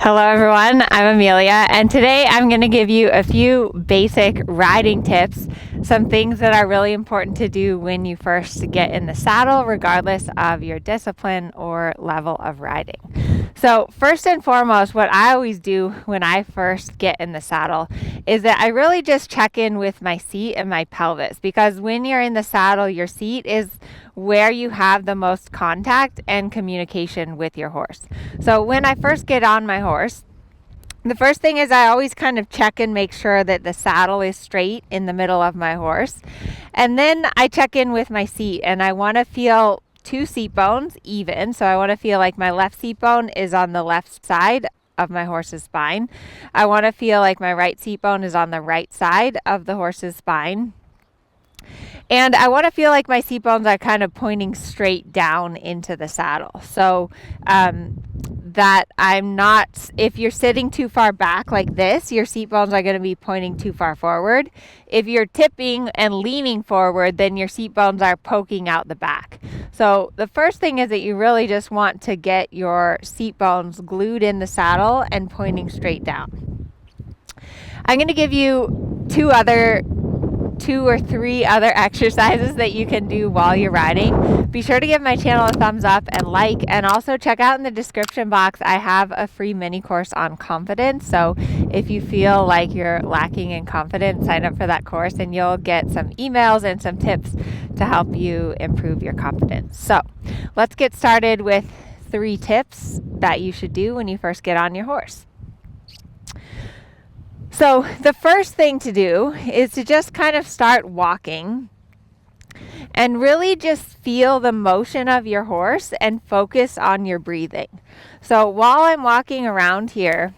Hello everyone, I'm Amelia, and today I'm going to give you a few basic riding tips, some things that are really important to do when you first get in the saddle, regardless of your discipline or level of riding. So first and foremost, what I always do when I first get in the saddle is that I really just check in with my seat and my pelvis, because when you're in the saddle, your seat is where you have the most contact and communication with your horse. So when I first get on my horse, the first thing is I always kind of check and make sure that the saddle is straight in the middle of my horse. And then I check in with my seat, and I want to feel two seat bones even. So I want to feel like my left seat bone is on the left side of my horse's spine. I want to feel like my right seat bone is on the right side of the horse's spine. And I want to feel like my seat bones are kind of pointing straight down into the saddle. So that I'm not, if you're sitting too far back like this, your seat bones are going to be pointing too far forward. If you're tipping and leaning forward, then your seat bones are poking out the back. So the first thing is that you really just want to get your seat bones glued in the saddle and pointing straight down. I'm going to give you two or three other exercises that you can do while you're riding. Be sure to give my channel a thumbs up and like, and also check out in the description box, I have a free mini course on confidence. So if you feel like you're lacking in confidence, sign up for that course and you'll get some emails and some tips to help you improve your confidence. So let's get started with 3 tips that you should do when you first get on your horse. So the first thing to do is to just kind of start walking and really just feel the motion of your horse and focus on your breathing. So while I'm walking around here,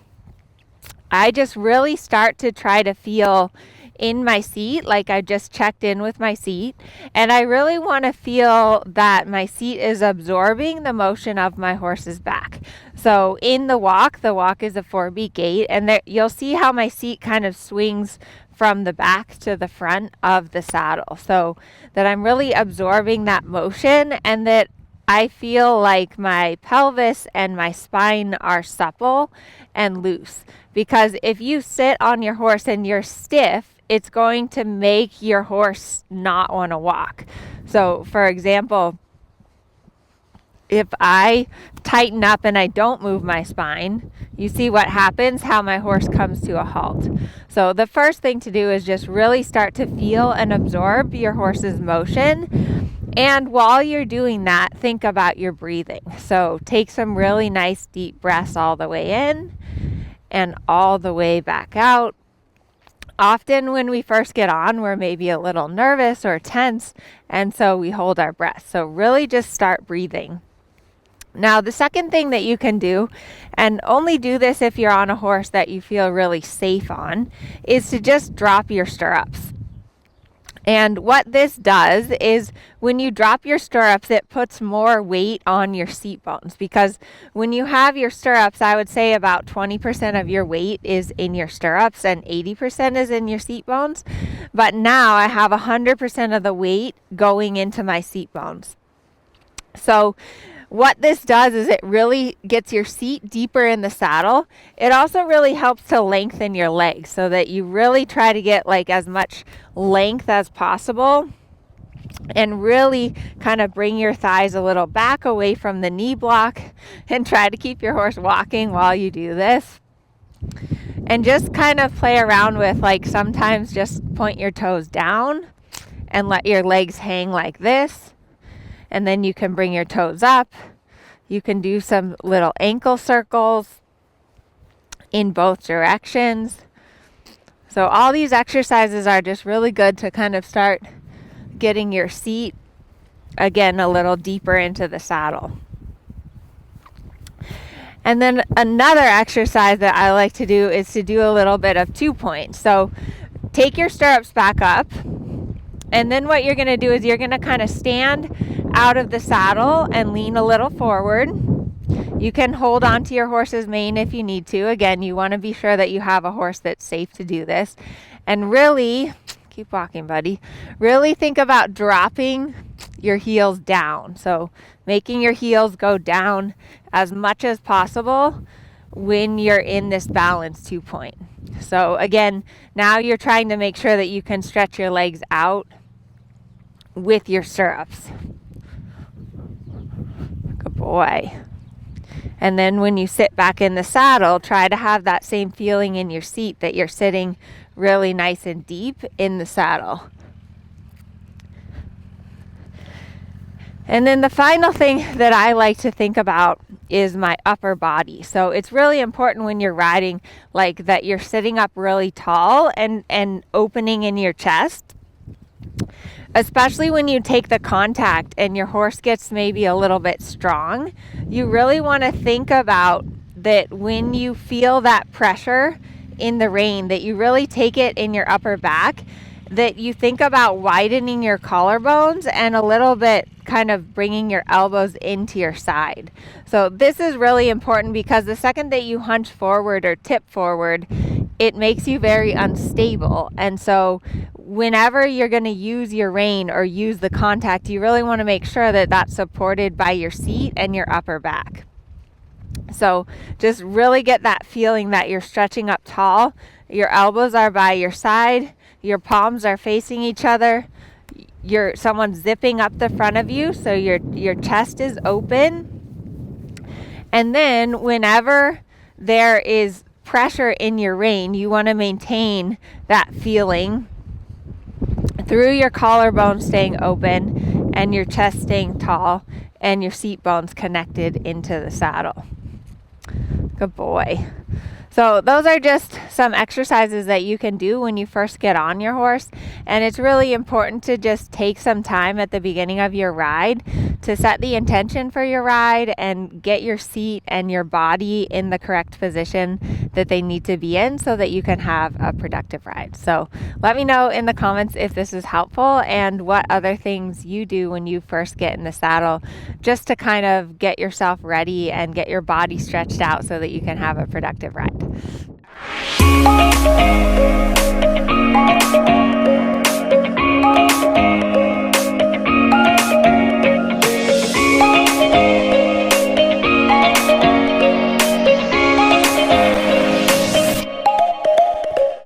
I just really start to try to feel in my seat, like I just checked in with my seat, and I really want to feel that my seat is absorbing the motion of my horse's back. So in the walk is a 4-beat gait, and there you'll see how my seat kind of swings from the back to the front of the saddle, so that I'm really absorbing that motion and that I feel like my pelvis and my spine are supple and loose. Because if you sit on your horse and you're stiff, it's going to make your horse not want to walk. So for example, if I tighten up and I don't move my spine, you see what happens, how my horse comes to a halt. So the first thing to do is just really start to feel and absorb your horse's motion. And while you're doing that, think about your breathing. So take some really nice deep breaths all the way in and all the way back out. Often when we first get on, we're maybe a little nervous or tense, and so we hold our breath. So really just start breathing. Now, the second thing that you can do, and only do this if you're on a horse that you feel really safe on, is to just drop your stirrups. And what this does is when you drop your stirrups, it puts more weight on your seat bones, because when you have your stirrups, I would say about 20% of your weight is in your stirrups and 80% is in your seat bones. But now I have 100% of the weight going into my seat bones. So what this does is it really gets your seat deeper in the saddle. It also really helps to lengthen your legs so that you really try to get like as much length as possible and really kind of bring your thighs a little back away from the knee block and try to keep your horse walking while you do this. And just kind of play around with, like, sometimes just point your toes down and let your legs hang like this. And then you can bring your toes up. You can do some little ankle circles in both directions. So all these exercises are just really good to kind of start getting your seat, again, a little deeper into the saddle. And then another exercise that I like to do is to do a little bit of 2-point. So take your stirrups back up, and then what you're going to do is you're going to kind of stand out of the saddle and lean a little forward. You can hold on to your horse's mane if you need to. Again, you want to be sure that you have a horse that's safe to do this. And really, keep walking, buddy. Really think about dropping your heels down. So making your heels go down as much as possible when you're in this balance 2 point. So again, now you're trying to make sure that you can stretch your legs out with your stirrups. Good boy. And then when you sit back in the saddle, try to have that same feeling in your seat, that you're sitting really nice and deep in the saddle. And then the final thing that I like to think about is my upper body. So it's really important when you're riding, like, that you're sitting up really tall and opening in your chest, especially when you take the contact and your horse gets maybe a little bit strong. You really want to think about that when you feel that pressure in the rein, that you really take it in your upper back, that you think about widening your collarbones and a little bit kind of bringing your elbows into your side. So this is really important, because the second that you hunch forward or tip forward, it makes you very unstable. And so whenever you're going to use your rein or use the contact, you really want to make sure that that's supported by your seat and your upper back. So just really get that feeling that you're stretching up tall, your elbows are by your side, your palms are facing each other, someone's zipping up the front of you, so your chest is open. And then whenever there is pressure in your rein, you want to maintain that feeling through your collarbone staying open and your chest staying tall and your seat bones connected into the saddle. Good boy. So those are just some exercises that you can do when you first get on your horse. And it's really important to just take some time at the beginning of your ride to set the intention for your ride and get your seat and your body in the correct position that they need to be in so that you can have a productive ride. So let me know in the comments if this is helpful and what other things you do when you first get in the saddle, just to kind of get yourself ready and get your body stretched out so that you can have a productive ride.